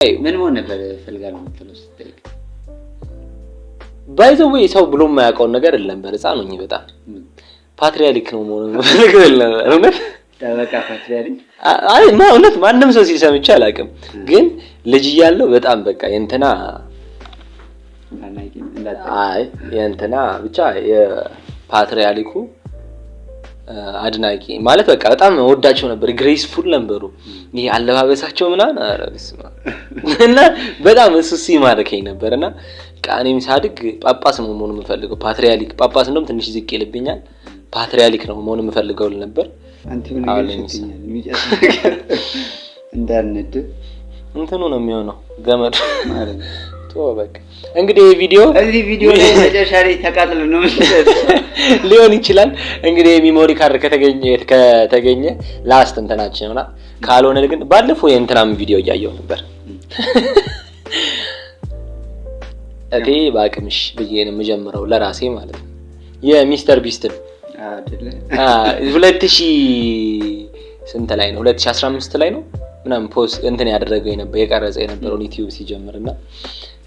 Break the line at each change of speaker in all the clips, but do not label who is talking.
ምን ሆነ ነበር ፈልጋለሁ የምትለው ስትጠይቅ?
ባይዘው ሰው ብሎ የማያውቀው ነገር የለም። በህፃን ነኝ በጣም ፓትሪያርክ ነው መሆኑን ፈልገው ነበር። እውነት
ተበቃ ፓትሪያርክ
አይ እውነት ማንንም ሰው ሲሰምቻ አላውቅም። ግን ልጅ እያለሁ በጣም በቃ የእንትና አይ የእንትና ብቻ የፓትሪያርኩ አድናቂ ማለት በቃ በጣም ወዳቸው ነበር። ግሬስፉል ነበሩ። ይሄ አለባበሳቸው ምናምን አረብስማ እና በጣም እሱ ሲማርከኝ ነበርና ቃኔም ሳድግ ጳጳስ ነው መሆን የምፈልገው። ፓትሪያርክ ጳጳስ እንደውም ትንሽ ዝቅ ይልብኛል። ፓትሪያርክ ነው መሆን የምፈልገው ነበር።
አንተ ምን ይገርምኛል የሚጨስ እንዳንድ
እንትኑ ነው የሚሆነው ገመድ ማለት ነው። በቃ እንግዲህ
እዚህ ቪዲዮ ላይ መጨረሻ ላይ ተቃጥሎ ነው
ሊሆን ይችላል። እንግዲህ ሚሞሪ ካርድ ከተገኘ ላስት እንትናችን ነውና ካልሆነ ግን ባለፈው የእንትናም ቪዲዮ እያየው ነበር። እቴ ባቅምሽ በየነ መጀመሪያው ለራሴ ማለት ነው የሚስተር ቢስት
አይደለ
2000 ስንት ላይ ነው 2015 ላይ ነው ምናምን ፖስት እንትን ያደረገው የነበረው የቀረጸው የነበረው ዩቲዩብ ሲጀምርና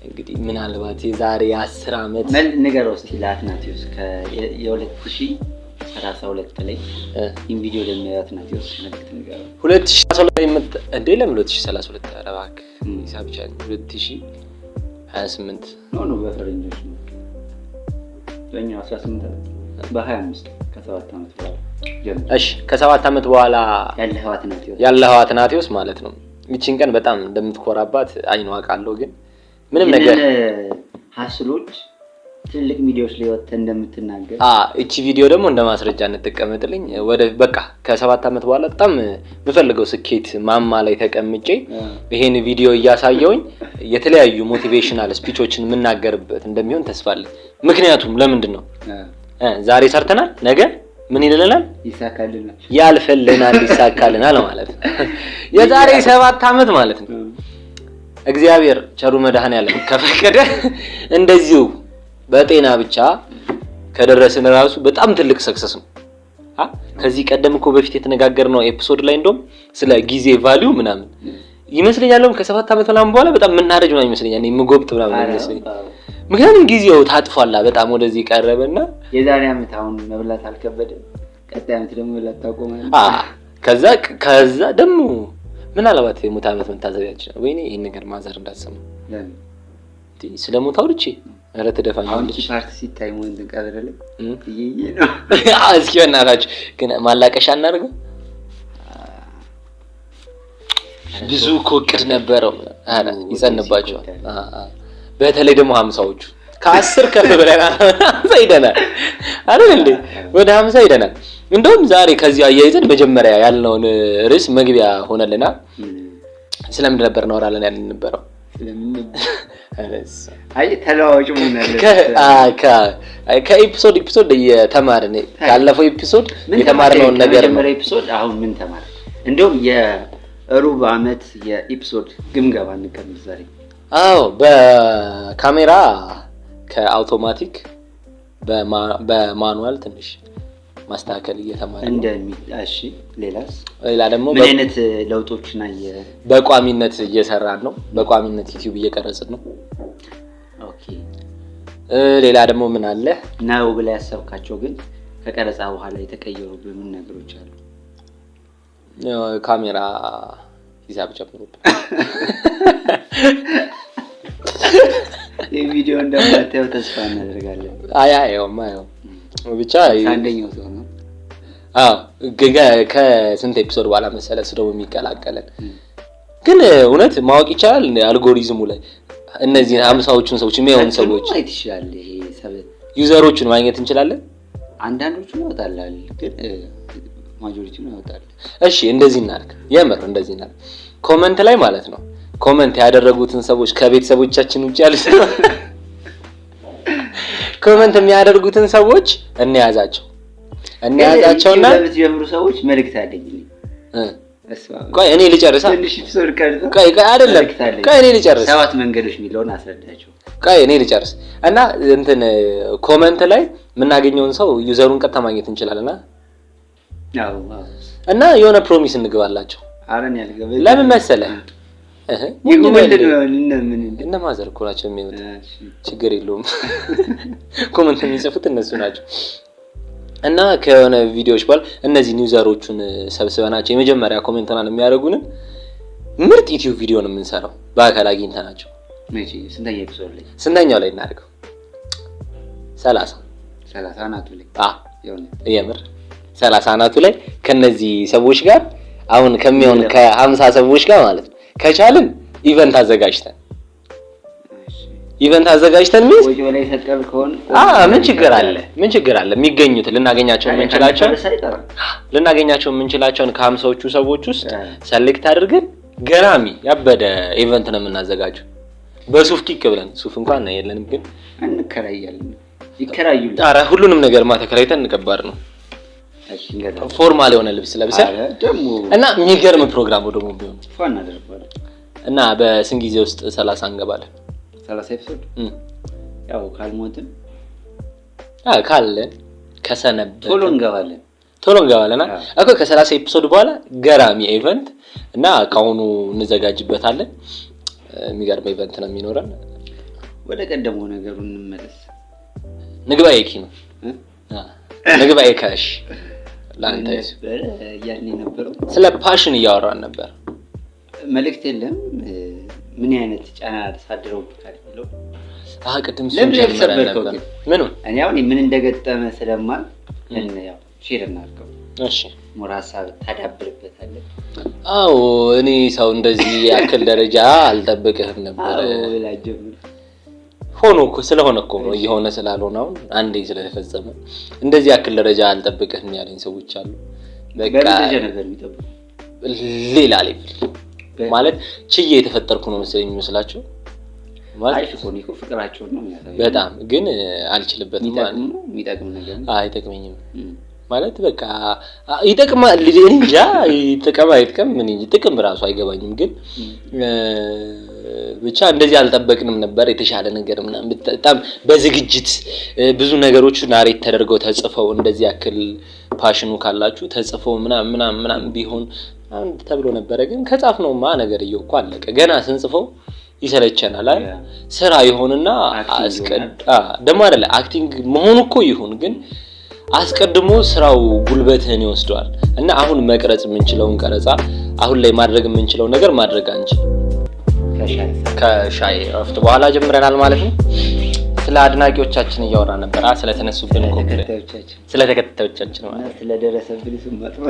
እንግዲህ ምን አልባት የዛሬ 10 አመት
ምን ነገር ውስጥ ለአትናቲዮስ ከ2032 ላይ ኢን ቪዲዮ ለሚያትናቲዮስ መልክት ነገር
2032 እንዴ ለምን 2032 አረባክ ሂሳብ ቻል 2028
ነው በፈረንጆች ነው ለኛ 18 በ25 ከ7 አመት በኋላ
እሺ ከ7 አመት በኋላ ያለኸው አትናቲዮስ ማለት ነው። እቺን ቀን በጣም እንደምትኮራባት አይኑ አውቃለሁ። ግን ምንም ነገር
ሀስሎች ትልቅ ሚዲያዎች ላይ ወጥተህ እንደምትናገር
እቺ ቪዲዮ ደግሞ እንደማስረጃ እንተቀመጥልኝ ወደ በቃ ከ7 አመት በኋላ በጣም በፈልገው ስኬት ማማ ላይ ተቀምጬ ይሄን ቪዲዮ እያሳየውኝ የተለያዩ ሞቲቬሽናል ስፒቾችን ምናገርበት እንደሚሆን ተስፋ አለኝ። ምክንያቱም ለምንድን ነው ዛሬ ሰርተናል ነገ ምን ይልልናል
ይሳካልናል
ያልፈልናል ይሳካልናል ማለት ነው። የዛሬ 7 አመት ማለት ነው እግዚአብሔር ቸሩ መድኃኔዓለም ከፈቀደ እንደዚሁ በጤና ብቻ ከደረስን ራሱ በጣም ትልቅ ሰክሰስ ነው። ከዚህ ቀደም እኮ በፊት የተነጋገርነው ኤፒሶድ ላይ እንደውም ስለ ጊዜ ቫልዩ ምናምን ይመስለኛል ከ7 አመት በኋላ በጣም ምናረጅ ነው ይመስለኛል የምጎብጥ ምናምን ይመስለኛል። ምክንያቱም ጊዜው ታጥፏላ በጣም ወደዚህ ቀረበና
የዛሬ አመት አሁን መብላት አልከበደም። ቀጣይ አመት ደግሞ መብላት ታቆማለህ።
ከዛ ደግሞ ምን አለባት የሞት አመት መታዘቢያች ወይኔ ይሄን ነገር ማዘር እንዳትሰማ
ለምን
ስለሞት አውርቼ አረ ተደፋኝ
አሁን ፓርቲ ሲታይ ሞንት ቀበረለ ይሄ ነው
እስኪ እናራችሁ ግን ማላቀሻ እናርገው ብዙ ኮቅድ ነበረው አረ ይጸንባቸው በተለይ ደግሞ 50ዎቹ ከ10 ከፍ ብለና ዘይደናል አይደል እንዴ ወደ 50 ይደናል። እንደውም ዛሬ ከዚህ አያይዘን መጀመሪያ ያልነውን ርዕስ መግቢያ ሆነልና ስለምን ነበር ነው አራለን ያልን ነበረው
ስለምን አይ ተለዋዋጭ ምን አለ
ከኤፒሶድ የተማርን ያለፈው ኤፒሶድ የተማርነውን ነገር
ነው። ኤፒሶድ አሁን ምን ተማር እንደውም የሩብ አመት የኤፒሶድ ግምገማ እንቀበል ዛሬ።
አዎ በካሜራ ከአውቶማቲክ በማኑዋል ትንሽ ማስተካከል እየተማረ
እሺ
ሌላ ደግሞ
ምን አይነት ለውጦችና
በቋሚነት እየሰራን ነው። በቋሚነት ዩቲዩብ እየቀረጽን ነው።
ኦኬ
ሌላ ደግሞ ምን አለ
ነው ብለ ያሰብካቸው ግን ከቀረጻ በኋላ የተቀየሩ ምን ነገሮች አሉ?
ካሜራ ሂሳብ ጨምሩበት
የቪዲዮ እንደማታየው ተስፋ እናደርጋለን።
አያየውማ ብቻ
አንደኛው ሰው ነው።
ከስንት ኤፒሶድ በኋላ መሰለህ ስለው የሚቀላቀለን ግን እውነት ማወቅ ይቻላል አልጎሪዝሙ ላይ እነዚህ 50ዎቹን ሰዎች የሚያዩን ሰዎች
ማየት ይችላል። ይሄ ሰበት
ዩዘሮቹን ማግኘት እንችላለን።
አንዳንዶቹን ያወጣላል ግን ማጆሪቲውን ያወጣል።
እሺ እንደዚህ እናድርግ የምር እንደዚህ እናድርግ ኮሜንት ላይ ማለት ነው ኮሜንት ያደረጉትን ሰዎች ከቤተሰቦቻችን ውጪ ያሉት ኮሜንት የሚያደርጉትን ሰዎች እንያዛቸውና
ለምትጀምሩ ሰዎች መልእክት አለኝልኝ
ቆይ እኔ ልጨርሳ
ትንሽ ኢፕሶድ ካርድ
ቆይ አይደለም ቆይ እኔ ልጨርስ
7 መንገዶች ሚለውን አስረዳቸው
ቆይ እኔ ልጨርስ እና እንትን ኮሜንት ላይ የምናገኘውን ሰው ዩዘሩን ቀጥታ ማግኘት እንችላለና
አዎ
እና የሆነ ፕሮሚስ እንግባላቸው
አረን ያልገበ
ለምን መሰለህ እነ ማዘር እኮ ናቸው የሚወጡ ችግር የለውም ኮመንት የሚጽፉት እነሱ ናቸው እና ከሆነ ቪዲዮዎች በኋላ እነዚህ ዩዘሮቹን ሰብስበናቸው የመጀመሪያ ኮሜንቶናን የሚያደርጉን ምርጥ ዩቲዩብ ቪዲዮ ነው የምንሰራው በአካል አግኝተናቸው ስንተኛው ላይ እናደርገው 30
አናቱ ላይ
የምር 30 አናቱ ላይ ከነዚህ ሰዎች ጋር አሁን ከሚሆን ከ50 ሰዎች ጋር ማለት ነው ከቻልን ኢቨንት አዘጋጅተን ምን
ወጆ ላይ ሰቀል ከሆነ
ምን ችግር አለ የሚገኙት ልናገኛቸው የምንችላቸውን ከ50ዎቹ ሰዎች ውስጥ ሰሌክት አድርገን ገራሚ ያበደ ኢቨንት ነው የምናዘጋጀው በሱፍ ኪክ ብለን ሱፍ እንኳን የለንም ግን
እንከራያለን ይከራዩልን
ኧረ ሁሉንም ነገር ተከራይተን እንቀባር ነው ፎርማል የሆነ ልብስ ለብሰን እና የሚገርም ፕሮግራም ደግሞ ቢሆን
ፋና አደረባለ
እና በስንት ጊዜ ውስጥ 30 እንገባለን
30 ኤፒሶድ ያው ካልሞትን
ካለን ከሰነበት
ቶሎ እንገባለን
እኮ ከ30 ኤፒሶድ በኋላ ገራሚ ኢቨንት እና ካሁኑ እንዘጋጅበታለን የሚገርም ኢቨንት ነው የሚኖረን
ወደ ቀደመው ነገሩ እንመለስ
ንግባ ነው ንግባ ካሽ ላንተስ
ያኔ ነበር
ስለ ፓሽን እያወራን ነበር
መልእክት የለም ምን አይነት ጫና ተሳድረውብታል ብለው
ቅድም ስለጀመረ ነበር ምን
እኔ አሁን ምን እንደገጠመ ስለማል ያው ሼር እናድርገው
እሺ
ሞራሳብ ታዳብርበታለህ
አዎ እኔ ሰው እንደዚህ ያክል ደረጃ አልጠብቅህም ነበር
ላጀምር
ስለሆነ እኮ ነው የሆነ ስላልሆነ አሁን አንዴ ስለተፈጸመ እንደዚህ ያክል ደረጃ አልጠብቅህም ያለኝ ሰዎች አሉ
በቃ ነገር የሚጠብቁ
ሌላ ማለት ችዬ የተፈጠርኩ ነው መስላችሁ
ማለት እኮ ፍቅራቸው ነው የሚያሳየው
በጣም ግን አልችልበትም
ማለት ነው የሚጠቅም ነገር
አይጠቅመኝም ማለት በቃ ይጠቅማል እንጃ አይጥቀም ምን እንጂ ጥቅም ራሱ አይገባኝም ግን ብቻ እንደዚህ አልጠበቅንም ነበር የተሻለ ነገር ምናምን በጣም በዝግጅት ብዙ ነገሮች ናሬት ተደርገው ተጽፈው እንደዚህ ያክል ፓሽኑ ካላችሁ ተጽፈው ምናምን ቢሆን አንድ ተብሎ ነበር ግን ከጻፍነውማ ነገር እየውቁ አለቀ ገና ስንጽፈው ይሰለቸናል ስራ ይሆንና ደሞ አይደለ አክቲንግ መሆኑ እኮ ይሁን ግን አስቀድሞ ስራው ጉልበትህን ይወስደዋል እና አሁን መቅረጽ የምንችለውን ቀረጻ አሁን ላይ ማድረግ የምንችለው ነገር ማድረግ አንችል ከሻይ ረፍት በኋላ ጀምረናል ማለት ነው ስለ አድናቂዎቻችን እያወራ ነበር ስለ ተነሱብን ስለ ተከታዮቻችን ማለት
ስለደረሰብን ስማጥቶ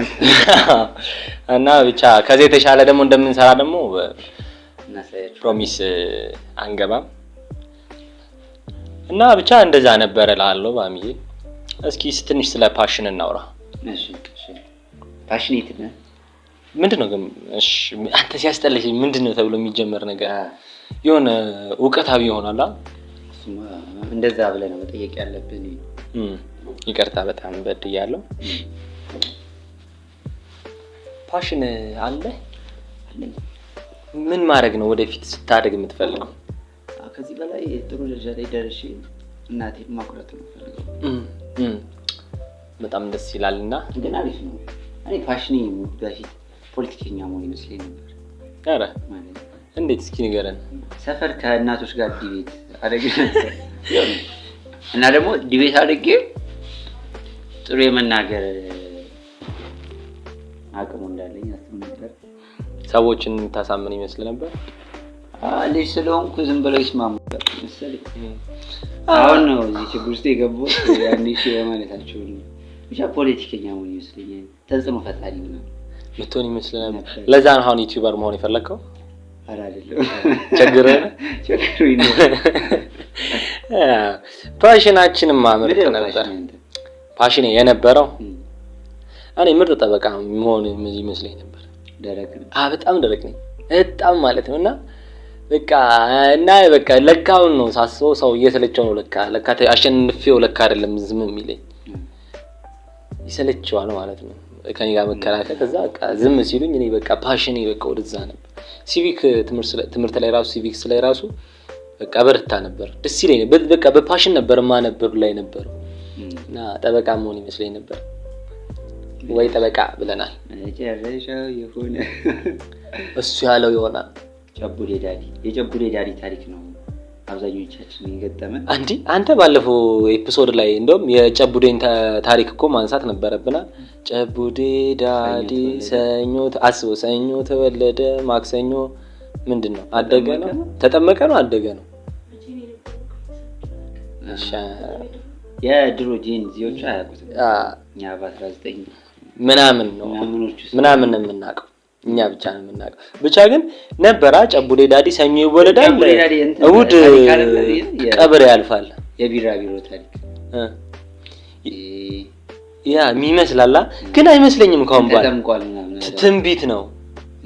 እና ብቻ ከዚህ የተሻለ ደግሞ እንደምንሰራ ደግሞ ፕሮሚስ አንገባም እና ብቻ እንደዛ ነበር እላለሁ ባሚዬ እስኪ ትንሽ ስለ ፓሽን እናውራ
እሺ ፓሽኔት ነህ
ምንድነው ግን እሺ አንተ ሲያስጠልሽ ምንድነው ተብሎ የሚጀመር ነገር የሆነ ዕውቀታዊ ይሆናል
እንደዛ ብለህ ነው መጠየቅ ያለብን
ይቅርታ በጣም በድያለሁ ፓሽን አለ ምን ማድረግ ነው ወደፊት ስታደግ የምትፈልገው
ከዚህ በላይ ጥሩ ደረጃ ላይ ደርሼ እናቴን ማኩራት ነው ፈልገው
በጣም ደስ ይላልና
ግን አሪፍ ነው እኔ ፓሽኔ በፊት ፖለቲከኛ መሆን ይመስለኝ ነበር
አረ ማለት እንዴት እስኪ ንገረን
ሰፈር ከእናቶች ጋር ዲቤት አደረገ እና ደግሞ ዲቤት አድርጌ ጥሩ የመናገር አቅሙ እንዳለኝ አስብ ነበር
ሰዎችን ታሳምን ይመስል ነበር
ልጅ ስለሆንኩ ዝም ብለው ይስማሙ መሰለኝ አሁን ነው እዚህ ችግር ውስጥ የገባው ያኔ ማለታቸው ብቻ ፖለቲከኛ መሆን ይመስለኛል ተጽዕኖ ፈጣሪ ነው
ምትሆን ይመስል ነበር ለዛ ነው አሁን ዩቲዩበር መሆን የፈለከው
አይደለም
ችግሩን
ነው
ፓሽናችንም ማምርጥ ነበር ፓሽኔ የነበረው እኔ ምርጥ ጠበቃ መሆን ይመስለኝ ነበር
ደረቅ
በጣም ደረቅ ነኝ በጣም ማለት ነውና በቃ ለካው ነው ሳስበው ሰው እየሰለቸው ነው ለካ አሸንፌው ለካ አይደለም ዝም የሚለኝ ይሰለቸዋል ማለት ነው ከኔ ጋር መከራከር ከዛ በቃ ዝም ሲሉኝ እኔ በቃ ፓሽኔ በቃ ወደዛ ነበር ሲቪክ ትምህርት ላይ ራሱ ሲቪክስ ላይ ራሱ በቃ በርታ ነበር ደስ ይለኝ በቃ በፓሽን ነበር ማነበር ላይ ነበር እና ጠበቃ መሆን ይመስለኝ ነበር ወይ ጠበቃ ብለናል
ጨረሻው የሆነ
እሱ ያለው ይሆናል
ጨቡዴ ዳዲ የጨቡዴ ዳዲ ታሪክ ነው አብዛኞቻችን የገጠመ
አንተ ባለፈው ኤፒሶድ ላይ እንደውም የጨቡዴን ታሪክ እኮ ማንሳት ነበረብና ጨቡዴ ዳዲ ሰኞ ተወለደ ማክሰኞ ምንድነው አደገ ነው ተጠመቀ ነው አደገ ነው እሺ
የድሮ ጄን ዚዮቹ አያውቁትም ኛ በ19
ምናምን ነው ምናምን ነው የምናውቀው እኛ ብቻ ነው የምናውቀው ብቻ ግን ነበራ ጨቡዴ ዳዲ ሰኞ ይወለዳል እሑድ ቀብር ያልፋል
የቢራቢሮ ታሪክ
ያ የሚመስላል ግን አይመስለኝም ካሁን በኋላ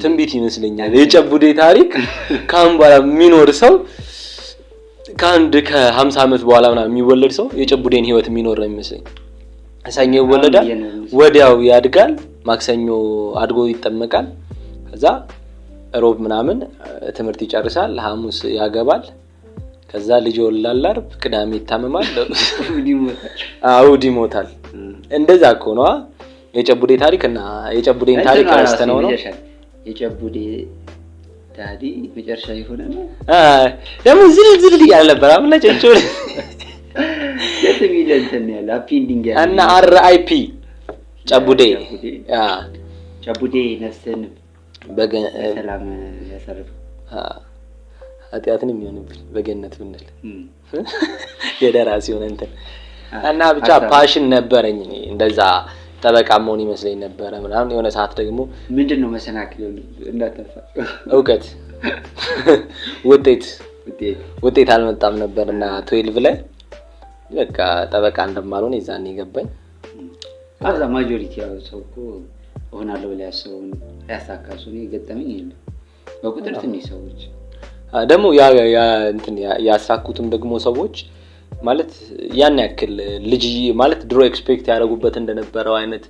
ትንቢት ይመስለኛል የጨቡዴ ታሪክ ካሁን በኋላ የሚኖር ሰው ካንድ ከ50 አመት በኋላ ምናምን የሚወለድ ሰው የጨቡዴን ህይወት የሚኖር ነው የሚመስለኝ ሰኞ ይወለዳል ወዲያው ያድጋል ማክሰኞ አድጎ ይጠመቃል ከዛ ሮብ ምናምን ትምህርት ይጨርሳል ሐሙስ ያገባል ከዛ ልጅ ይወልዳል አርብ ቅዳሜ ይታመማል እሑድ ይሞታል እንደዛ እኮ ነው የጨቡዴ ታሪክና የጨቡዴን ታሪክ አስተነው ነው
የጨቡዴ ዳዲ መጨረሻ ይሆነ ነው
ደግሞ ዝልዝል ያለ ነበር አሁን ለጨጮ
የትሚል እንትን ያለ አፒንዲንግ ያለ
እና RIP ጨቡዴ
ጨቡዴ ነፍስን በሰላም ያሰርፍ
ኃጢአትን የሚሆንብን በገነት ብንል የደራሲ ሆነ እንትን እና ብቻ ፓሽን ነበረኝ እኔ እንደዛ ጠበቃ መሆን ይመስለኝ ነበር ምናምን የሆነ ሰዓት ደግሞ
ምንድነው መሰናክል እንዳጠፋ
እውቀት ውጤት አልመጣም ነበርና 12 ላይ በቃ ጠበቃ እንደማልሆን ይዛኔ ገባኝ
አዛ ማጆሪቲ ያው ሰውኮ ሆናለው ላይ ያሰውን ያሳካሱ ነው የገጠመኝ ይሄን በቁጥር ትንሽ ሰዎች
ደግሞ ያ እንትን ያሳኩትም ደግሞ ሰዎች ማለት ያን ያክል ልጅ ማለት ድሮ ኤክስፔክት ያደርጉበት እንደነበረው አይነት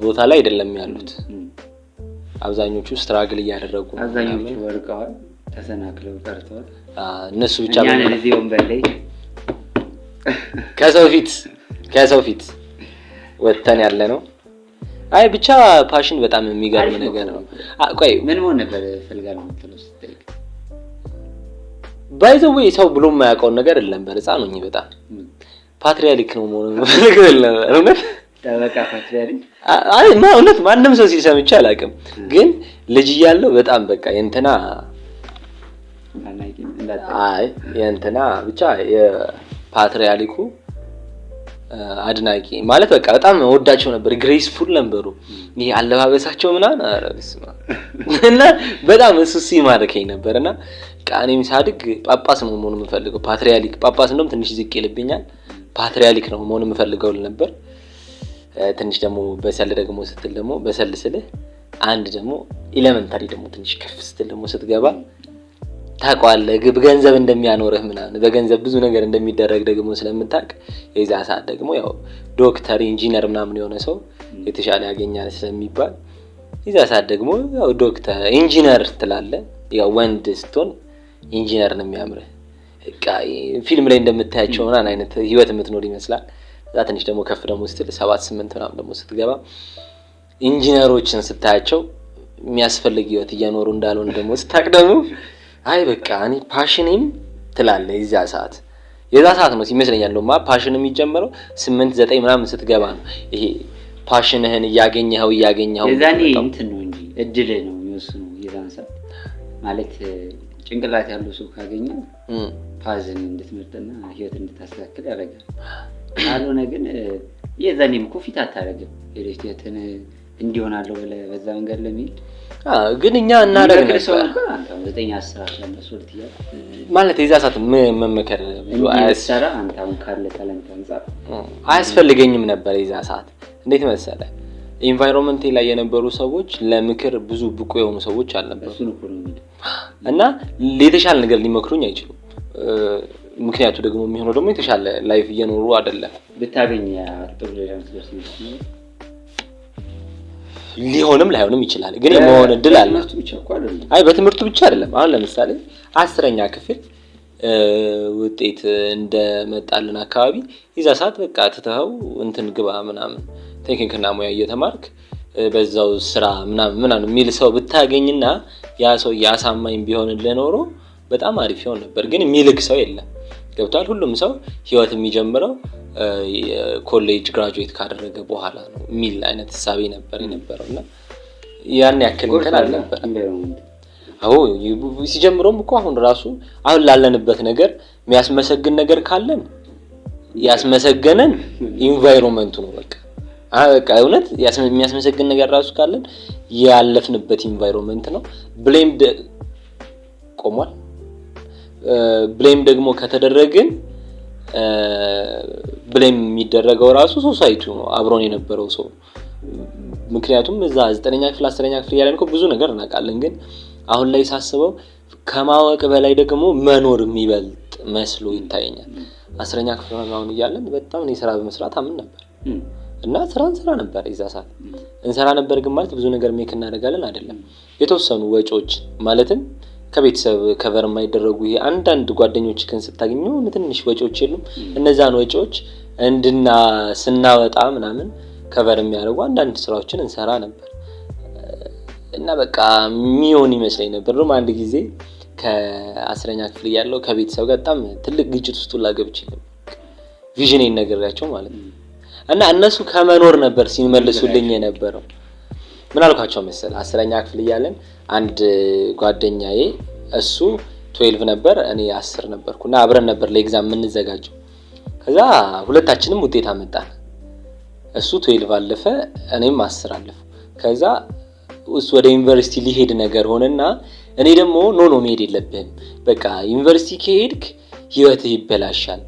ቦታ ላይ አይደለም ያሉት አብዛኞቹ ስትራግል እያደረጉ
አብዛኞቹ ወርቀዋል ተሰናክለው ቀርተዋል
እነሱ ብቻ
ያን ለዚያውም በላይ
ከሰው ፊት ወጥተን ያለ ነው አይ ብቻ ፓሽን በጣም የሚገርም ነገር ነው ቆይ
ምን ሆነ ነበር ፈልጋለሁ ተለስ
ባይዘው ሰው ብሎ የማያውቀው ነገር የለም በህፃን ነኝ በጣም ፓትሪያርክ ነው ማለት ነው እውነት
ጠበቃ ፓትሪያርክ
አይ ማለት ማንንም ሰው ሲሰምቻ አላውቅም ግን ልጅ ያለው በጣም በቃ የእንትና አይ የእንትና ብቻ የፓትሪያርኩ አድናቂ ማለት በቃ በጣም ወዳቸው ነበር ግሬስፉል ነበሩ ይሄ አለባበሳቸው ምናምን አረብስማ እና በጣም እሱሲ ማርከኝ ነበርና ቃኔም ሳድግ ጳጳስ ነው መሆን የምፈልገው ፓትሪያርክ ጳጳስ እንደውም ትንሽ ዝቅ ይልብኛል ፓትሪያርክ ነው መሆን የምፈልገው ነበር ትንሽ ደግሞ በሰል ደግሞ ስትል ደግሞ በሰልስልህ አንድ ደግሞ ኤሌመንታሪ ደግሞ ትንሽ ከፍ ስትል ደግሞ ስትገባ ታቋለ ገንዘብ እንደሚያኖርህ ምናምን በገንዘብ ብዙ ነገር እንደሚደረግ ደግሞ ስለምታቅ የዛ ሰዓት ደግሞ ያው ዶክተር ኢንጂነር ምናምን የሆነ ሰው የተሻለ ያገኛል ስለሚባል የዛ ሰዓት ደግሞ ያው ዶክተር ኢንጂነር ትላለ ያው ወንድ ስትሆን ኢንጂነር ነው የሚያምርህ በቃ ፊልም ላይ እንደምታያቸው ምናምን አይነት ህይወት የምትኖር ይመስላል እዛ ትንሽ ደግሞ ከፍ ደግሞ ስትል 7-8 ምናምን ደግሞ ስትገባ ኢንጂነሮችን ስታያቸው የሚያስፈልግ ህይወት እየኖሩ እንዳልሆነ ደግሞ ስታቀደሙ አይ በቃ እኔ ፓሽኔም ትላለ የዛ ሰዓት ነው ሲመስለኛል ነው ፓሽን የሚጀምረው 8-9 ምናምን ስትገባ ነው ይሄ ፓሽንህን ያገኘኸው
የዛኔ እንትን ነው እንጂ እድል ነው የሚወስነው የዛን ሰዓት ማለት ጭንቅላት ያለው ሰው ካገኘ ፓዝን እንድትመርጥና ህይወት እንድታስተካክል ያደርጋል ካልሆነ ግን የዛኔም ኮፊት አታረግም የሌስቴትን እንዲሆናለው በዛ መንገድ ለሚል
ግን እኛ እናደርግ ነበር
9-10 መስሎት ይላል
ማለት የዛ ሰዓት መመከር ብዙ
አይሰራ አንተም ካለ ታለንት አንፃር
አያስፈልገኝም ነበር የዛ ሰዓት እንዴት መሰለ ኢንቫይሮንመንት ላይ የነበሩ ሰዎች ለምክር ብዙ ብቁ የሆኑ ሰዎች አልነበሩ እና የተሻለ ነገር ሊመክሩኝ አይችሉም ምክንያቱ ደግሞ የሚሆነው ደግሞ የተሻለ ላይፍ እየኖሩ አይደለም
ብታገኝ ጥሩ ሌላም ስለዚህ
ሊሆንም ላይሆንም ይችላል ግን የመሆን እድል አለ አይ በትምህርቱ ብቻ አይደለም አሁን ለምሳሌ 10ኛ ክፍል ውጤት እንደመጣልን አካባቢ ይዛ ሰዓት በቃ ተተው እንትን ግባ ምናምን ቴክኒክና ሙያ እየተማርክ በዛው ስራ ምናምን የሚል ሰው ብታገኝና ያ ሰው ያሳማኝ ቢሆን ለኖሮ በጣም አሪፍ ይሆን ነበር። ግን የሚልክ ሰው የለም። ገብቷል። ሁሉም ሰው ህይወት የሚጀምረው ኮሌጅ ግራጁዌት ካደረገ በኋላ ነው የሚል አይነት ሐሳብ ነበርና ያን ያክል እንትን አልነበረም። አዎ ሲጀምሮም እኮ አሁን ራሱ አሁን ላለንበት ነገር የሚያስመሰግን ነገር ካለን ያስመሰገነን ኢንቫይሮንመንቱ ነው። በቃ እውነት የሚያስመሰግን ነገር ራሱ ካለን ያለፍንበት ኢንቫይሮንመንት ነው። ብሌምድ ቆሟል። ብሌም ደግሞ ከተደረግን ብሌም የሚደረገው ራሱ ሶሳይቲው ነው አብሮን የነበረው ሰው። ምክንያቱም እዛ 9ኛ ክፍል 10ኛ ክፍል ያለን እኮ ብዙ ነገር እናውቃለን። ግን አሁን ላይ ሳስበው ከማወቅ በላይ ደግሞ መኖር የሚበልጥ መስሎ ይታየኛል። 10ኛ ክፍል አሁን እያለን በጣም ነው ስራ በመስራት አምን ነበር እና ስራ ነበር ይዛሳል እንሰራ ነበር። ግን ማለት ብዙ ነገር ሜክ እናደርጋለን አይደለም። የተወሰኑ ወጪዎች ማለትም ከቤተሰብ ከቨር የማይደረጉ ይሄ አንዳንድ ጓደኞች ከን ስታገኙ ትንሽ ወጪዎች የሉም። እነዛን ወጪዎች ስናወጣ ምናምን ከቨር የሚያደርጉ አንዳንድ ስራዎችን እንሰራ ነበር እና በቃ ሚዮን ይመስለኝ ነበር። አንድ ጊዜ ከ10ኛ ክፍል ያለው ከቤተሰብ ጋር በጣም ትልቅ ግጭት ውስጥ ላገብቼ ነበር። ቪዥን ይነገራቸው ማለት ነው እና እነሱ ከመኖር ነበር ሲመልሱልኝ የነበረው። ምን አልኳቸው መሰለ 10ኛ ክፍል ያለን አንድ ጓደኛዬ እሱ 12 ነበር እኔ 10 ነበርኩና አብረን ነበር ለኤግዛም ምን ዘጋጀው። ከዛ ሁለታችንም ውጤት አመጣን። እሱ 12 አለፈ እኔም 10 አለፈ። ከዛ እሱ ወደ ዩኒቨርሲቲ ሊሄድ ነገር ሆነና እኔ ደግሞ ኖ መሄድ የለብህም በቃ ዩኒቨርሲቲ ከሄድክ ህይወትህ ይበላሻል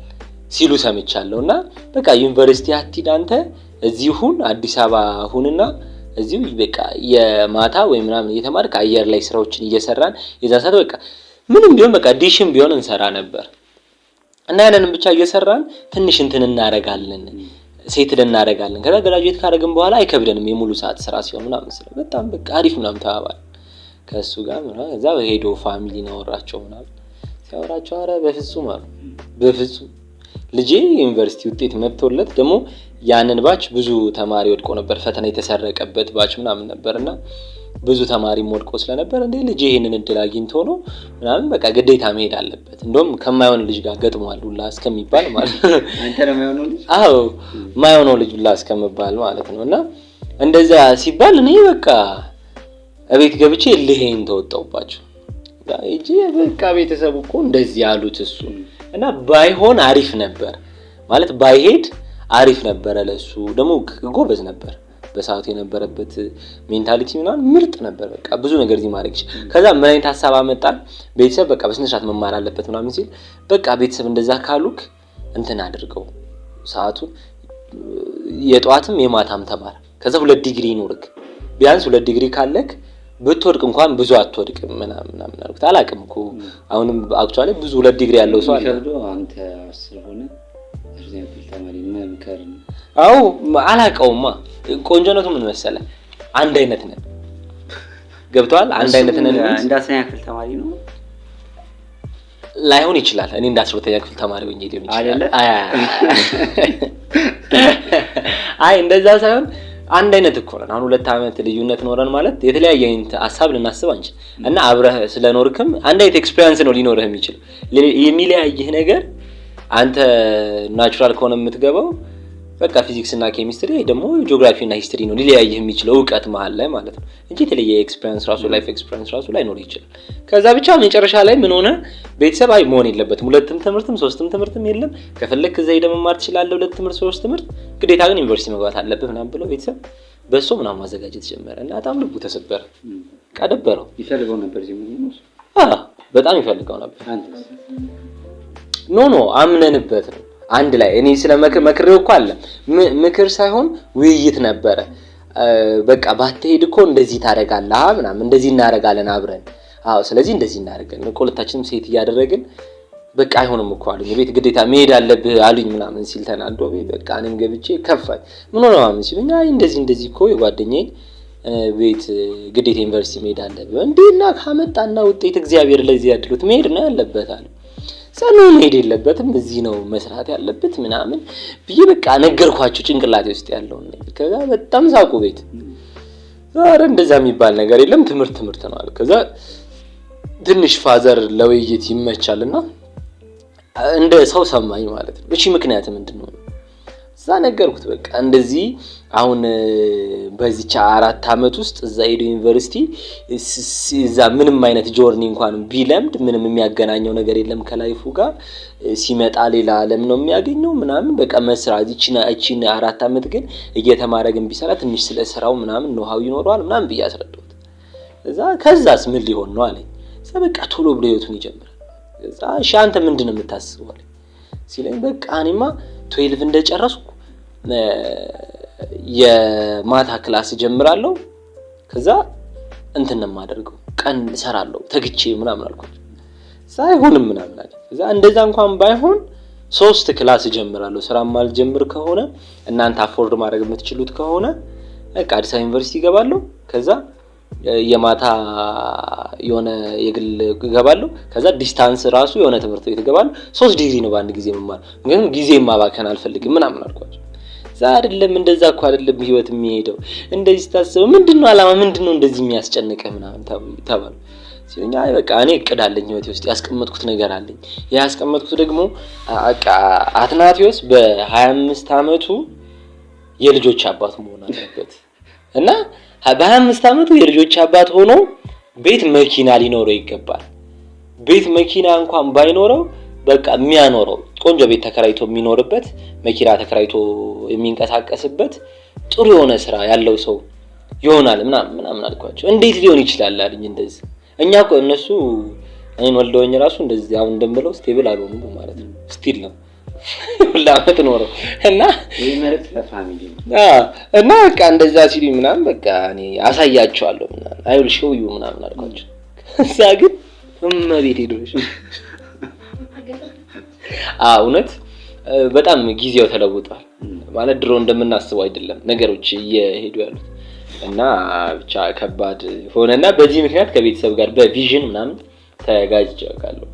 ሲሉ ሰምቻለሁና በቃ ዩኒቨርሲቲ አትሂድ አንተ እዚሁን አዲስ አበባ ሁንና እዚሁ በቃ የማታ ወይ ምናምን እየተማርክ አየር ላይ ስራዎችን እየሰራን የዛ ሰዓት በቃ ምንም ቢሆን በቃ ዲሽም ቢሆን እንሰራ ነበር እና ያንንም ብቻ እየሰራን ትንሽ እንትን እናረጋለን ሴት እናረጋለን። ከዛ ግራጁዌት ካደረግን በኋላ አይከብደንም የሙሉ ሰዓት ስራ ሲሆን ምናምን ስለዚህ በጣም በቃ አሪፍ ምናምን ተባባል ከሱ ጋር ምናምን እዛ ሄዶ ፋሚሊ ነው ወራቸው ምናምን ሲያወራቸው አረ በፍጹም አሉ በፍጹም ልጄ ዩኒቨርሲቲ ውጤት መጥቶለት ደግሞ ያንን ባች ብዙ ተማሪ ወድቆ ነበር ፈተና የተሰረቀበት ባች ምናምን ነበርና ብዙ ተማሪ ወድቆ ስለነበር እንዴ ልጄ ይሄንን እድል አግኝቶ ነው ምናምን በቃ ግዴታ መሄድ አለበት እንደውም ከማይሆን ልጅ ጋር ገጥሟል ሁላ እስከሚባል ማለት ነው።
አንተ ነው የማይሆነው ልጅ?
አዎ ማይሆነው ልጅ ሁላ እስከመባል ማለት ነውና እንደዛ ሲባል እኔ በቃ እቤት ገብቼ ልሄን ተወጣውባቸው እጂ በቃ ቤተሰብ እኮ እንደዚህ ያሉት እሱ እና ባይሆን አሪፍ ነበር ማለት ባይሄድ አሪፍ ነበር ለሱ ደግሞ ጎበዝ ነበር በሰዓቱ የነበረበት ሜንታሊቲ ምናምን ምርጥ ነበር በቃ ብዙ ነገር እዚህ ማድረግ ይችላል። ከዛ ምን አይነት ሐሳብ አመጣን ቤተሰብ በቃ በስነ ስርዓት መማር አለበት ምናምን ሲል በቃ ቤተሰብ እንደዛ ካሉክ እንትን አድርገው ሰዓቱን የጧትም የማታም ተማር ከዛ 2 ዲግሪ ይኖርክ ቢያንስ 2 ዲግሪ ካለክ ብትወድቅ እንኳን ብዙ አትወድቅም ምናምን አልኩት። አላቅም እኮ አሁንም አክቹአሊ ብዙ 2 ዲግሪ ያለው ሰው አለ
አንተ ስለሆነ እርግጠኛ ተማሪ መምከር
አው አላቀውማ ቆንጆነቱ ምን መሰለ አንድ አይነት ነን ገብቷል። አንድ አይነት ነን
እንደ 10ኛ ክፍል ተማሪ ነው
ላይሆን ይችላል። እኔ እንደ 12ኛ ክፍል ተማሪ ሆኜ ሊሆን ይችላል። አይ እንደዛ ሳይሆን አንድ አይነት እኮ ነው። አሁን 2 አመት ልዩነት ኖረን ማለት የተለያየ አይነት ሐሳብ ልናስብ አንችል እና አብረህ ስለኖርክም አንድ አይነት ኤክስፒሪየንስ ነው ሊኖርህ የሚችል የሚለያይህ ነገር አንተ ናቹራል ከሆነ የምትገባው በቃ ፊዚክስ እና ኬሚስትሪ ደግሞ ጂኦግራፊ እና ሂስትሪ ነው ሊለያይህ የሚችለው ዕውቀት መሃል ላይ ማለት ነው እንጂ የተለየ ኤክስፒሪየንስ ራሱ ላይፍ ኤክስፒሪየንስ ራሱ ላይ ኖር ይችላል። ከዛ ብቻ መጨረሻ ላይ ምን ሆነ ቤተሰብ አይ መሆን የለበትም 2ም ትምህርትም 3ም ትምህርትም የለም ከፈለክ እዛ ሄደህ መማር ትችላለህ 2 ትምህርት 3 ትምህርት ግዴታ ግን ዩኒቨርሲቲ መግባት አለብህ ምናምን ብለው ቤተሰብ በሱ ምናምን ማዘጋጀት ጀመረ እና በጣም ልቡ ተሰበረ። ቀደበረው
ይፈልገው ነበር ዚሙን
በጣም ይፈልገው ነበር። ኖ አምነንበት ነው አንድ ላይ እኔ ስለ መክሬው እኮ አለ ምክር ሳይሆን ውይይት ነበረ። በቃ ባትሄድ እኮ እንደዚህ ታረጋለህ ምናምን እንደዚህ እናረጋለን አብረን አዎ ስለዚህ እንደዚህ እናረጋለን ሁለታችንም ሴት ያደረግን በቃ አይሆንም እኮ አሉኝ። ቤት ግዴታ መሄድ አለብህ አሉኝ ምናምን ሲል ተናዶ በቃ እኔም ገብቼ ከፋኝ ምን ሆነ ማምን ሲሉኝ አይ እንደዚህ እኮ የጓደኛዬ ቤት ግዴታ ዩኒቨርሲቲ መሄድ አለብህ እንዴና ካመጣና ውጤት እግዚአብሔር ለዚህ ያድሉት መሄድ ነው ያለበት አለ። ሰኑ መሄድ የለበትም እዚህ ነው መስራት ያለበት ምናምን ብዬ በቃ ነገርኳቸው ጭንቅላቴ ውስጥ ያለው ነገር። ከዛ በጣም ሳቁ ቤት ዛሬ እንደዛ የሚባል ነገር የለም ትምህርት ነው አለ። ከዛ ትንሽ ፋዘር ለውይይት ይመቻልና እንደ ሰው ሰማኝ ማለት ነው። እሺ ምክንያት ምንድነው? እዛ ነገርኩት በቃ እንደዚህ አሁን በዚህ 4 አመት ውስጥ እዛ ሄዶ ዩኒቨርሲቲ እዛ ምንም አይነት ጆርኒ እንኳን ቢለምድ ምንም የሚያገናኘው ነገር የለም ከላይፉ ጋር ሲመጣ ሌላ ዓለም ነው የሚያገኘው ምናምን በቃ መስራት እቺን 4 አመት ግን እየተማረ ግን ቢሰራ ትንሽ ስለ ስራው ምናምን ነው ሀው ይኖረዋል ምናምን ብያስረዳሁት። ከዛስ ምን ሊሆን ነው አለኝ። በቃ ቶሎ ብሎ ህይወቱን ይጀምራል። ከዛ እሺ አንተ ምንድነው የምታስበው አለኝ ሲለኝ በቃ እኔማ 12 እንደጨረስኩ የማታ ክላስ ጀምራለሁ ከዛ እንትን ነው የማደርገው ቀን እሰራለሁ ተግቼ ምናምን አልኩት። ሳይሆንም ምናምን አለ። ከዛ እንደዛ እንኳን ባይሆን 3 ክላስ ጀምራለሁ ስራ ማልጀምር ከሆነ እናንተ አፎርድ ማድረግ የምትችሉት ከሆነ በቃ አዲስ አበባ ዩኒቨርሲቲ እገባለሁ ከዛ የማታ የሆነ የግል እገባለሁ ከዛ ዲስታንስ ራሱ የሆነ ትምህርት ቤት እገባለሁ 3 ዲግሪ ነው በአንድ ጊዜ መማር ግን ጊዜ ማባከን አልፈልግም ምናምን አልኳቸው። አይደለም እንደዛ እኮ አይደለም ህይወት የሚሄደው እንደዚህ ታስበው ምንድነው አላማ ምንድነው እንደዚህ የሚያስጨንቀህ ምናምን ተባለ ሲለኝ አይ በቃ እኔ እቅድ አለኝ ህይወቴ ውስጥ ያስቀመጥኩት ነገር አለኝ ያስቀመጥኩት ደግሞ በቃ አትናቴዎስ በ25 አመቱ የልጆች አባት መሆን አለበት እና በ25 አመቱ የልጆች አባት ሆኖ ቤት መኪና ሊኖረው ይገባል። ቤት መኪና እንኳን ባይኖረው በቃ የሚያኖረው ቆንጆ ቤት ተከራይቶ የሚኖርበት መኪና ተከራይቶ የሚንቀሳቀስበት ጥሩ የሆነ ስራ ያለው ሰው ይሆናል ምናምን አልኳቸው። እንዴት ሊሆን ይችላል አለኝ። እንደዚህ እኛ እኮ እነሱ እኔን ወልደውኝ ራሱ እንደዚህ አሁን እንደምለው ስቴብል አልሆኑም ማለት ነው። ስቲል ነው ለአመት ኖረው እና
ይመረጥ ለፋሚሊ
እና በቃ እንደዛ ሲሉኝ ምናምን በቃ እኔ አሳያቸዋለሁ ምናምን አይውል ሾው ዩ ምናምን አልኳቸው። እዛ ግን እመቤቴ ሄዶሽ እውነት በጣም ጊዜው ተለውጧል ማለት ድሮ እንደምናስበው አይደለም ነገሮች እየሄዱ ያሉት እና ብቻ ከባድ ሆነና በዚህ ምክንያት ከቤተሰብ ጋር በቪዥን ምናምን ተጋጭቻለሁ።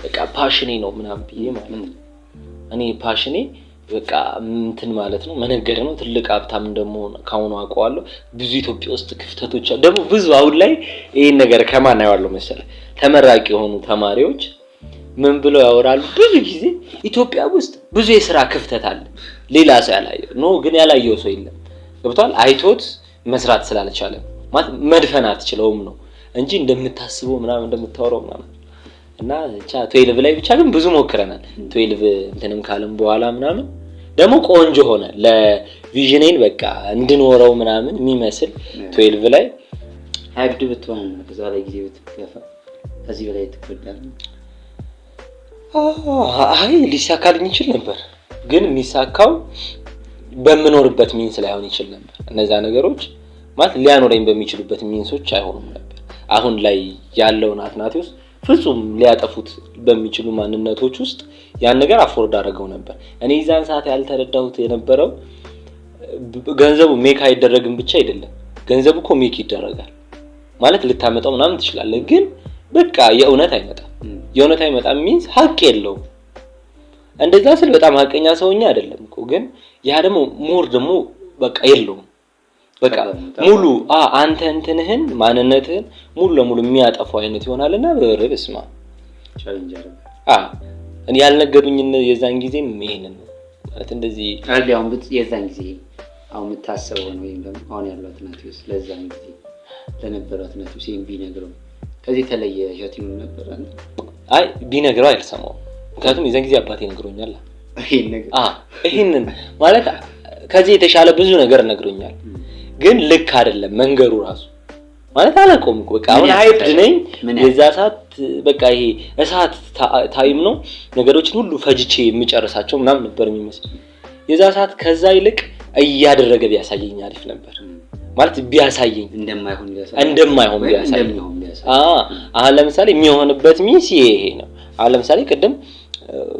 በቃ ፓሽኔ ነው ምናምን ብዬ ማለት ነው። እኔ ፓሽኔ በቃ እንትን ማለት ነው መነገር ነው ትልቅ ሀብታም እንደምሆን ካሁኑ አውቀዋለሁ። ብዙ ኢትዮጵያ ውስጥ ክፍተቶች ደግሞ ብዙ አሁን ላይ ይሄን ነገር ከማን ያዋለው መሰለ ተመራቂ የሆኑ ተማሪዎች ምን ብለው ያወራሉ ብዙ ጊዜ ኢትዮጵያ ውስጥ ብዙ የሥራ ክፍተት አለ ሌላ ሰው ያላየው ነው ግን ያላየው ሰው የለም ገብቷል አይቶት መስራት ስላልቻለ ማለት መድፈን አትችለውም ነው እንጂ እንደምታስበው ምናምን እንደምታወራው ምናምን እና ብቻ 12 ላይ ብቻ ግን ብዙ ሞክረናል 12 እንትንም ካለም በኋላ ምናምን ደግሞ ቆንጆ ሆነ ለቪዥኔን በቃ እንድኖረው ምናምን የሚመስል 12 ላይ
ሀብድ ብትሆን ከዛ ላይ ጊዜ ብትከፋ ከዚህ በላይ ትከብዳለህ።
አይ ሊሳካልኝ ይችል ነበር ግን የሚሳካው በመኖርበት ሚንስ ላይ ሆነ ይችል ነበር። እነዛ ነገሮች ማለት ሊያኖረኝ በሚችሉበት ሚንሶች አይሆኑም ነበር። አሁን ላይ ያለውን አትናቴዎስ ፍጹም ሊያጠፉት በሚችሉ ማንነቶች ውስጥ ያን ነገር አፎርድ አደረገው ነበር። እኔ ዛን ሰዓት ያልተረዳሁት የነበረው ገንዘቡ ሜክ አይደረግም ብቻ አይደለም ገንዘቡ እኮ ሜክ ይደረጋል ማለት ልታመጣው ምናምን ትችላለህ ግን በቃ የእውነት አይመጣም ሚንስ ሀቅ የለውም። እንደዛ ስል በጣም ሀቀኛ ሰውኛ አይደለም እኮ ግን ያ ደግሞ ሞር ደግሞ በቃ የለውም በቃ ሙሉ አንተ እንትንህን ማንነትህን ሙሉ ለሙሉ የሚያጠፋው አይነት ይሆናልና በርብስማ
ቻሌንጅ
እኔ ያልነገሩኝ የዛን ጊዜም ይሄንን ማለት እንደዚህ
አሁን የዛን ጊዜ አሁን የምታስበው ነው ወይም ደግሞ አሁን ያለው አትናቴዎስ ለዛን ጊዜ ለነበረው አትናቴዎስ ቢነግረው ከዚህ ተለየ ህይወት ይኖር ነበር አይደል?
አይ ቢነግረው አይልሰማው ምክንያቱም የዛን ጊዜ አባቴ ነግሮኛል ይሄንን ማለት ከዚህ የተሻለ ብዙ ነገር ነግሮኛል ግን ልክ አይደለም መንገሩ ራሱ ማለት አላቆም እኮ በቃ አሁን ሃይፕድ ነኝ የዛ ሰዓት በቃ ይሄ እሳት ታይም ነው ነገሮችን ሁሉ ፈጅቼ የሚጨርሳቸው ምናምን ነበር የሚመስል የዛ ሰዓት ከዛ ይልቅ እያደረገ ቢያሳየኝ አሪፍ ነበር ማለት ቢያሳየኝ እንደማይሆን ቢያሳየኝ አሁን ለምሳሌ የሚሆንበት ሚስ ይሄ ነው። አሁን ለምሳሌ ቅድም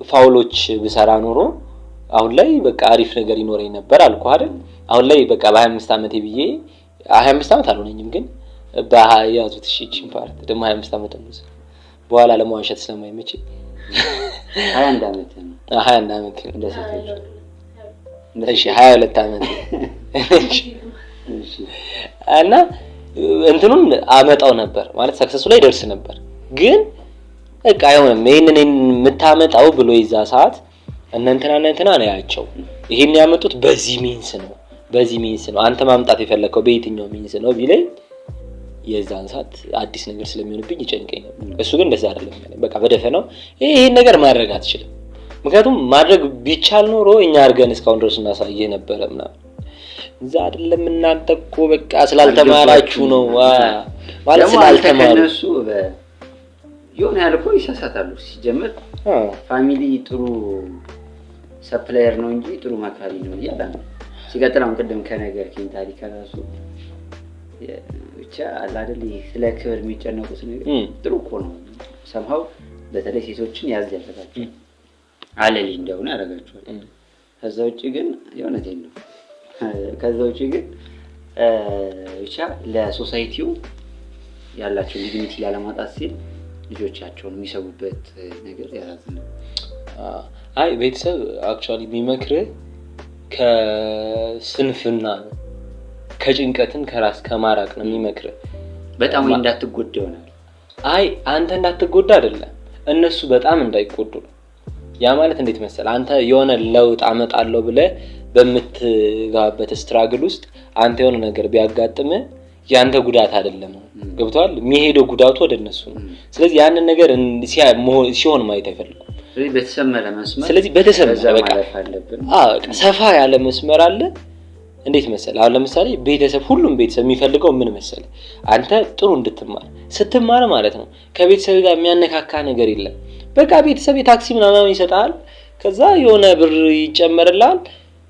ፋውሎች ብሰራ ኖሮ አሁን ላይ በቃ አሪፍ ነገር ይኖረኝ ነበር አልኩ አይደል? አሁን ላይ በቃ በ25 አመቴ ብዬ 25 አመት አልሆነኝም ግን በያዙት እሺን ፓርት ደግሞ 25 አመት ነው በኋላ ለማዋሸት ስለማይመች
21 አመት ነው
21 አመት
እንደሰጠች
እሺ 22 አመት እሺ እና እንትኑን አመጣው ነበር ማለት ሰክሰሱ ላይ ደርስ ነበር ግን በቃ አይሆንም ይሄንን የምታመጣው ብሎ ይዛ ሰዓት እንትና ነው ያቸው ይሄን ያመጡት በዚህ ሚንስ ነው አንተ ማምጣት የፈለከው በየትኛው ሚንስ ነው ቢለኝ የዛን ሰዓት አዲስ ነገር ስለሚሆንብኝ ይጨንቀኝ ነበር እሱ ግን እንደዛ አይደለም በቃ በደፈናው ይሄን ነገር ማድረግ አትችልም ምክንያቱም ማድረግ ቢቻል ኖሮ እኛ አርገን እስካሁን ድረስ እናሳየ ነበርና እዛ አይደለም እናንተ እኮ በቃ ስላልተማራችሁ ነው ማለት ስላልተማሩ
እነሱ የሆነ ያልኩ ይሳሳታሉ ሲጀምር ፋሚሊ ጥሩ ሰፕላየር ነው እንጂ ጥሩ ማካሪ ነው ይላል ሲቀጥላም ቀደም ከነገር ኪንታሪ ከራሱ ብቻ አላደል ስለ ክብር የሚጨነቁት ነገር ጥሩ እኮ ነው ሰምሃው በተለይ ሴቶችን ያዝያፈታቸው አለሊ እንደሆነ ያረጋቸዋል ከዛ ውጪ ግን የሆነቴን ነው ከዛ ውጪ ግን ብቻ ለሶሳይቲው ያላቸው ሊሚት ያለማጣት ሲል ልጆቻቸውን የሚሰቡበት ነገር ያሳዝናል
አይ ቤተሰብ አክቹአሊ የሚመክር ከስንፍና ከጭንቀትን ከራስ ከማራቅ ነው የሚመክር
በጣም እንዳትጎዳ ይሆናል
አይ አንተ እንዳትጎዳ አይደለም እነሱ በጣም እንዳይጎዱ ያ ማለት እንዴት መሰለ አንተ የሆነ ለውጥ አመጣለሁ ብለ በመትጋበት ስትራግል ውስጥ አንተ የሆነ ነገር ቢያጋጥም ያንተ ጉዳት አይደለም ገብቷል የሚሄደው ጉዳቱ ወደ እነሱ ነው ስለዚህ ያንን ነገር ሲሆን ማየት አይፈልጉም ስለዚህ በተሰመረ በቃ ሰፋ ያለ መስመር አለ እንዴት መሰለ አሁን ለምሳሌ ቤተሰብ ሁሉም ቤተሰብ የሚፈልገው ምን መሰለ አንተ ጥሩ እንድትማር ስትማር ማለት ነው ከቤተሰብ ጋር የሚያነካካ ነገር የለም በቃ ቤተሰብ የታክሲ ምናምን ይሰጣል ከዛ የሆነ ብር ይጨመርልሃል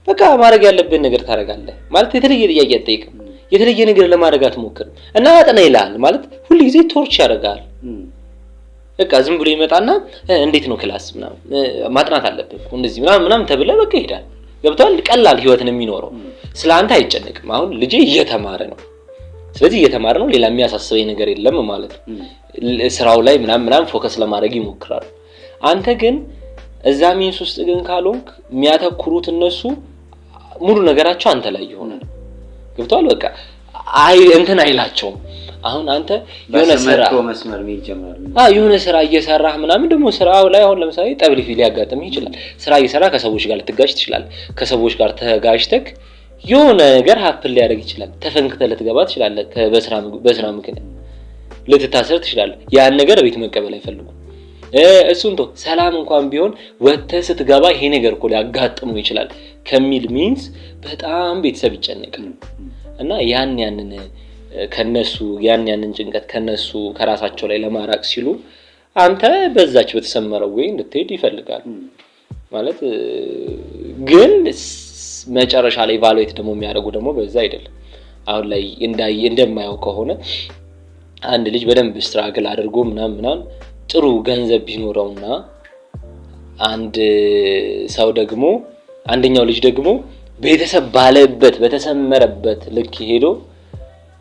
በቃ ማድረግ ያለብን ነገር ታረጋለህ ማለት የተለየ ጥያቄ አትጠይቅም የተለየ ነገር ለማድረግ አትሞክርም እና አጥና ይላል ማለት ሁሉ ጊዜ ቶርች ያደርጋል በቃ ዝም ብሎ ይመጣና እንዴት ነው ክላስ ምናምን ማጥናት አለበት እንደዚህ ምናምን ተብለ በቃ ይሄዳል ገብቷል ቀላል ህይወትን የሚኖረው ስላንተ አይጨነቅም አሁን ልጄ እየተማረ ነው ስለዚህ እየተማረ ነው ሌላ የሚያሳስበኝ ነገር የለም ማለት ነው ስራው ላይ ምናምን ፎከስ ለማድረግ ይሞክራል አንተ ግን እዛ ሚንስ ውስጥ ግን ካልሆንክ የሚያተኩሩት እነሱ ሙሉ ነገራቸው አንተ ላይ ይሆናል ገብቷል በቃ አይ እንትን አይላቸውም አሁን አንተ የሆነ ስራ
መስመር ይጀምራል
የሆነ ስራ እየሰራህ ምናምን ደግሞ ስራው ላይ አሁን ለምሳሌ ጠብሊፊ ሊያጋጥም ይችላል ስራ እየሰራ ከሰዎች ጋር ልትጋጭ ትችላለህ ከሰዎች ጋር ተጋጭተክ የሆነ ነገር ሀፕል ሊያደርግ ይችላል ተፈንክተህ ልትገባ ትችላለህ በስራ ምክንያት ልትታሰር ትችላለህ ያን ነገር ቤት መቀበል አይፈልጉም እሱን ተው ሰላም እንኳን ቢሆን ወጥተህ ስትገባ ይሄ ነገር እኮ ሊያጋጥም ይችላል ከሚል ሚንስ በጣም ቤተሰብ ይጨነቃል እና ያንን ከነሱ ያንን ጭንቀት ከነሱ ከራሳቸው ላይ ለማራቅ ሲሉ አንተ በዛች በተሰመረው ወይ እንድትሄድ ይፈልጋል ማለት ግን መጨረሻ ላይ ቫልዩት ደግሞ የሚያደርጉ ደግሞ በዛ አይደለም አሁን ላይ እንደማያው ከሆነ አንድ ልጅ በደንብ ስትራግል አድርጎ ምናምን ጥሩ ገንዘብ ቢኖረውና አንድ ሰው ደግሞ አንደኛው ልጅ ደግሞ ቤተሰብ ባለበት በተሰመረበት ልክ ሄዶ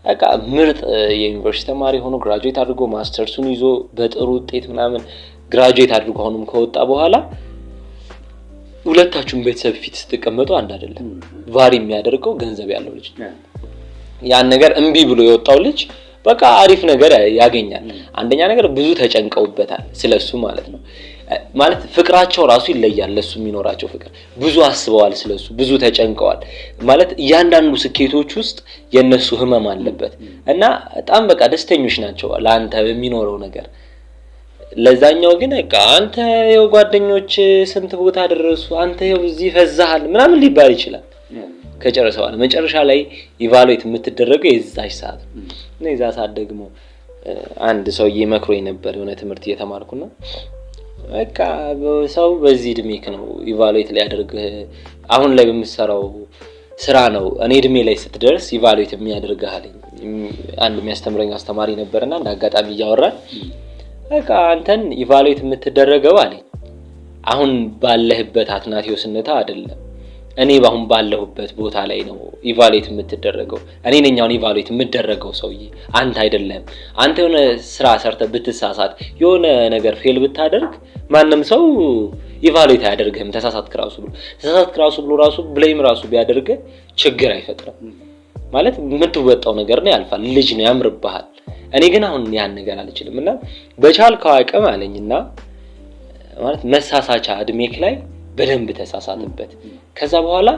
በቃ ምርጥ የዩኒቨርሲቲ ተማሪ ሆኖ ግራጁዌት አድርጎ ማስተርሱን ይዞ በጥሩ ውጤት ምናምን ግራጁዌት አድርጎ ሆኖም ከወጣ በኋላ ሁለታችሁም ቤተሰብ ፊት ስትቀመጡ አንድ አይደለም ቫሪ የሚያደርገው ገንዘብ ያለው ልጅ ያን ነገር እንቢ ብሎ የወጣው ልጅ በቃ አሪፍ ነገር ያገኛል አንደኛ ነገር ብዙ ተጨንቀውበታል ስለሱ ማለት ነው ማለት ፍቅራቸው ራሱ ይለያል ለሱ የሚኖራቸው ፍቅር ብዙ አስበዋል ስለሱ ብዙ ተጨንቀዋል ማለት ያንዳንዱ ስኬቶች ውስጥ የነሱ ህመም አለበት እና በጣም በቃ ደስተኞች ናቸው ለአንተ በሚኖረው ነገር ለዛኛው ግን በቃ አንተ የው ጓደኞች ስንት ቦታ ደረሱ አንተ የው እዚህ ፈዛሃል ምናምን ሊባል ይችላል ከጨረሰዋል መጨረሻ ላይ ኢቫሉዌት የምትደረገው የዛች ሰዓት ነው የዛ ሰዓት ደግሞ አንድ ሰውዬ መክሮኝ ነበር የሆነ ትምህርት እየተማርኩና በቃ ሰው በዚህ እድሜክ ነው ኢቫሉዌት ሊያደርግ አሁን ላይ በመሰራው ስራ ነው እኔ እድሜ ላይ ስትደርስ ኢቫሉዌት የሚያደርግህ አለኝ አንድ የሚያስተምረኝ አስተማሪ ነበርና እንደ አጋጣሚ እያወራን በቃ አንተን ኢቫሉዌት የምትደረገው አለኝ አሁን ባለህበት አትናቴዎስነታ አይደለም እኔ ባሁን ባለሁበት ቦታ ላይ ነው ኢቫሉዌት የምትደረገው እኔ ነኝ አሁን ኢቫሉዌት የምትደረገው ሰውዬ አንተ አይደለም አንተ የሆነ ስራ ሰርተህ ብትሳሳት የሆነ ነገር ፌል ብታደርግ ማንንም ሰው ኢቫሉዌት አያደርግህም ተሳሳትክ ራሱ ብሎ ራሱ ብሌም ራሱ ቢያደርግ ችግር አይፈጥርም ማለት የምትወጣው ነገር ነው ያልፋል ልጅ ነው ያምርብሃል እኔ ግን አሁን ያን ነገር አልችልምና በቻልከው አቅም አለኝና ማለት መሳሳቻ እድሜክ ላይ በደንብ ተሳሳተበት ከዛ በኋላ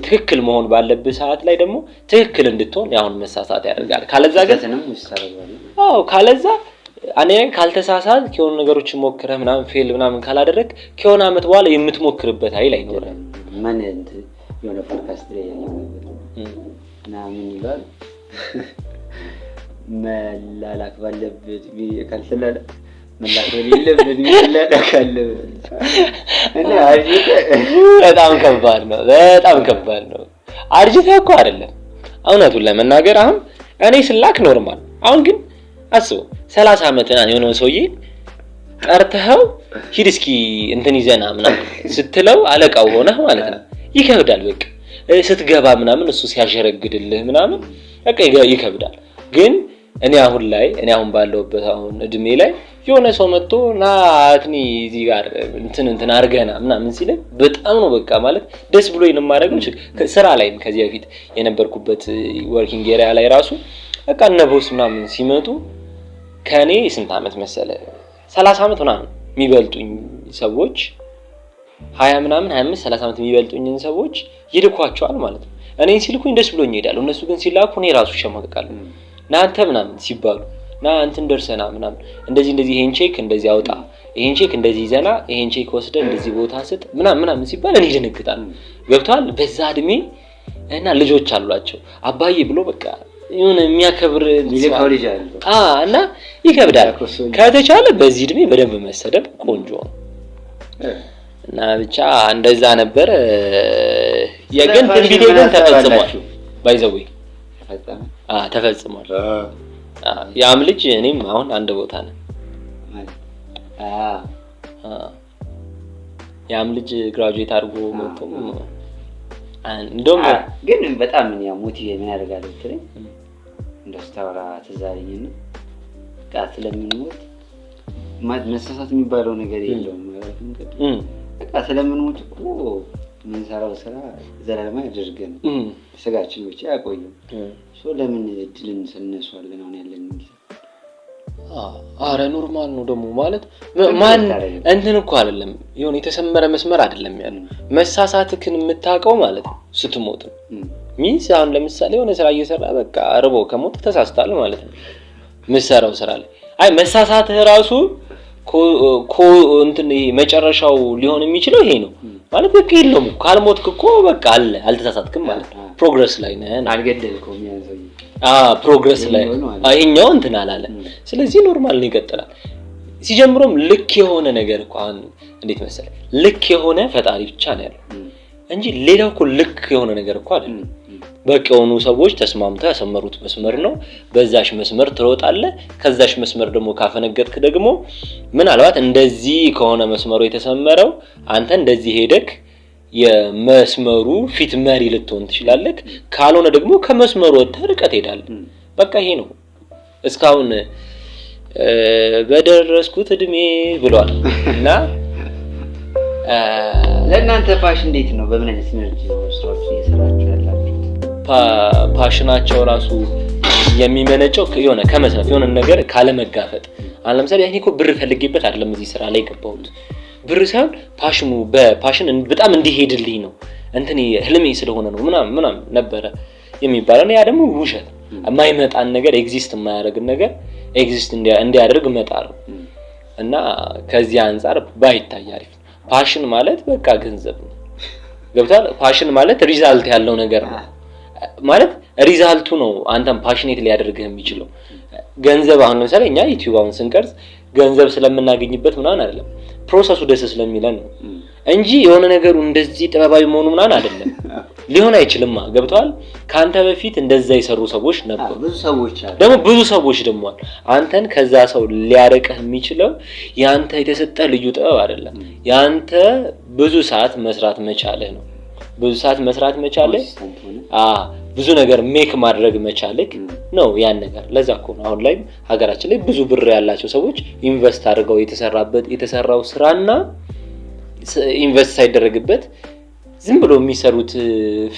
ትክክል መሆን ባለበት ሰዓት ላይ ደግሞ ትክክል እንድትሆን ያሁን መሳሳት ያደርጋል ካለዛ ግን ካለዛ እኔ ካልተሳሳት ከሆነ ነገሮች ሞክረህ ምናምን ፌል ምናምን ካላደረክ ከሆነ አመት በኋላ የምትሞክርበት አይል አይኖርም
ማን እንት የሆነ ፖድካስት ላይ ምናምን ይላል መላላክ ባለበት ካልተላላ መላክ ባለበት መላላክ አለበት እና
በጣም ከባድ ነው አርጅተህ እኮ አይደለም እውነቱን ለመናገር አሁን እኔ ስላክ ኖርማል አሁን ግን አስበው 30 አመት የሆነው ሰውዬ ጠርተኸው ሂድ እስኪ እንትን ይዘና ምናምን ስትለው አለቃው ሆነህ ማለት ነው ይከብዳል በቃ ስትገባ ምናምን እሱ ሲያሸረግድልህ ምናምን በቃ ይከብዳል ግን እኔ አሁን ባለውበት አሁን እድሜ ላይ የሆነ ሰው መጥቶ ና አትኒ እዚህ ጋር እንትን አርገና ምናምን ሲል በጣም ነው በቃ ማለት ደስ ብሎኝ ነው ማረገው ስራ ላይ ከዚህ በፊት የነበርኩበት ወርኪንግ ኤሪያ ላይ ራሱ በቃ ነቦስ ምናምን ሲመጡ ከኔ ስንት አመት መሰለ 30 አመት ምናምን የሚበልጡኝ ሰዎች 20 ምናምን 25 30 አመት የሚበልጡኝን ሰዎች ይልኳቸዋል ማለት ነው እኔን ሲልኩኝ ደስ ብሎኝ ይሄዳሉ እነሱ ግን ሲላኩ እኔ ራሱ ሸማቀቃለሁ ናንተ ምናምን ሲባሉ ና እንትን ደርሰና ምናምን እንደዚህ ይሄን ቼክ እንደዚህ አውጣ ይሄን ቼክ እንደዚህ ይዘና ይሄን ቼክ ወስደ እንደዚህ ቦታ ስጥ ምናምን ሲባል እኔ ደንግጣለሁ ገብቷል በዛ እድሜ እና ልጆች አሏቸው አባዬ ብሎ በቃ የሆነ የሚያከብር
ልጅ አለ
እና ይከብዳል ከተቻለ በዚህ እድሜ በደንብ መሰደብ ቆንጆ ነው እና ብቻ እንደዛ ነበር የግን ትንቢቴ ግን ተፈጽሟል ባይዘው ተፈጽሟል ያም ልጅ እኔም አሁን አንድ ቦታ ነን ያም ልጅ ግራጁዌት አድርጎ መጥቶ እንደውም
ግን በጣም ምን ሞቲቬት ምን ያደርጋል ትለኝ እንደስታወራ ተዛሪኝና ቃት ለምንሞት መሰሳት የሚባለው ነገር የለውም ማለት ነው በቃ ስለምንሞት እኮ ምን ሰራው ስራ ዘላለም ያደርገን ስጋችን ብቻ ያቆየው ለምን እድልን ሰነሷለን አሁን ያለን እንዴ
አረ ኖርማል ነው ደሞ ማለት ማን እንትን እኮ አይደለም የሆነ የተሰመረ መስመር አይደለም ያለው መሳሳትክን የምታቀው ማለት ነው ስትሞት ሚንስ አሁን ለምሳሌ የሆነ ስራ እየሰራ በቃ አርቦ ከሞት ተሳስታል ማለት ነው መስራው ስራ ላይ አይ መሳሳትህ ራሱ እንትን መጨረሻው ሊሆን የሚችለው ይሄ ነው ማለት በቃ የለም ካልሞትክ እኮ በቃ አለ አልተሳሳትክም ማለት ነው ፕሮግረስ ላይ ነን
አልገደልከውም ያንሰው
ፕሮግረስ ላይ አይኛው እንትን አላለ ስለዚህ ኖርማል ነው ይቀጥላል ሲጀምሩም ልክ የሆነ ነገር እኮ አሁን እንዴት መሰለህ ልክ የሆነ ፈጣሪ ብቻ ነው ያለው እንጂ ሌላው እኮ ልክ የሆነ ነገር እኮ አይደለም በቀውኑ ሰዎች ተስማምተው ያሰመሩት መስመር ነው በዛሽ መስመር ትሮጣለህ ከዛሽ መስመር ደግሞ ካፈነገጥክ ደግሞ ምን አልባት እንደዚህ ከሆነ መስመሩ የተሰመረው አንተ እንደዚህ ሄደክ የመስመሩ ፊት መሪ ልትሆን ትችላለህ ካልሆነ ደግሞ ከመስመሩ ወጥተህ ሄዳለህ በቃ ይሄ ነው እስካሁን በደረስኩት እድሜ ብሏል እና
ለእናንተ ፓሽን እንዴት ነው በምን አይነት ኢነርጂ ነው ስራዎች እየሰራችሁ ያላችሁ
ፓሽናቸው ራሱ የሚመነጨው የሆነ ከመስራት የሆነ ነገር ካለ መጋፈጥ አሁን ለምሳሌ እኔ እኮ ብር ፈልጌበት አይደለም እዚህ ስራ ላይ ገባሁት ብር ሳይሆን ፓሽኑ በፓሽን በጣም እንዲሄድልኝ ነው እንትን ህልሜ ስለሆነ ነው ምናምን ነበር የሚባለው ያ ደግሞ ውሸት የማይመጣን ነገር ኤግዚስት የማያደርግ ነገር ኤግዚስት እንዲያደርግ መጣር እና ከዚህ አንፃር ባይታይ አሪፍ ፓሽን ማለት በቃ ገንዘብ ነው ገብቷል ፓሽን ማለት ሪዛልት ያለው ነገር ነው ማለት ሪዛልቱ ነው አንተም ፓሽኔት ሊያደርግህ የሚችለው ገንዘብ አሁን ለምሳሌ እኛ ዩቲዩብ አሁን ስንቀርጽ ገንዘብ ስለምናገኝበት ምናምን አይደለም ፕሮሰሱ ደስ ስለሚለን ነው እንጂ የሆነ ነገሩ እንደዚህ ጥበባዊ መሆኑ ምናምን አይደለም ሊሆን አይችልም ገብቷል ካንተ በፊት እንደዛ ይሰሩ ሰዎች ነበሩ ብዙ ሰዎች ደግሞ አንተን ከዛ ሰው ሊያረቀህ የሚችለው ያንተ የተሰጠ ልዩ ጥበብ አይደለም ያንተ ብዙ ሰዓት መስራት መቻልህ ነው ብዙ ሰዓት መስራት መቻልህ ብዙ ነገር ሜክ ማድረግ መቻልክ ነው ያን ነገር ለዛ እኮ ነው አሁን ላይ ሀገራችን ላይ ብዙ ብር ያላቸው ሰዎች ኢንቨስት አድርገው የተሰራው ስራና ኢንቨስት ሳይደረግበት ዝም ብሎ የሚሰሩት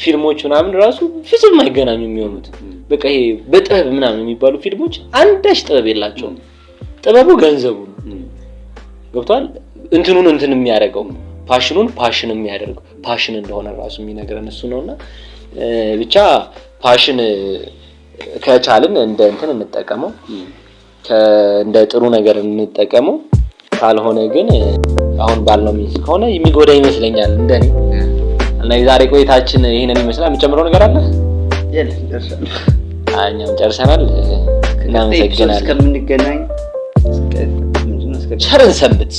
ፊልሞች ምናምን ራሱ ፍጹም አይገናኙ የሚሆኑት በቃ ይሄ በጥበብ ምናምን የሚባሉ ፊልሞች አንዳች ጥበብ የላቸውም ጥበቡ ገንዘቡ ገብቷል እንትኑን እንትን የሚያደርገው ፓሽኑን ፓሽን የሚያደርገው ፓሽን እንደሆነ ራሱ የሚነግረን እሱ ነውና ብቻ ፓሽን ከቻልን እንደ እንትን እንጠቀመው እንደ ጥሩ ነገር እንጠቀመው ካልሆነ ግን አሁን ባልነው ሚስ ከሆነ የሚጎዳ ይመስለኛል እንደኔ እና የዛሬ ቆይታችን ይሄንን ይመስላል የምጨምረው ነገር አለ እኛም ጨርሰናል እናመሰግናለን
እስከምንገናኝ
ቸርን ሰንብት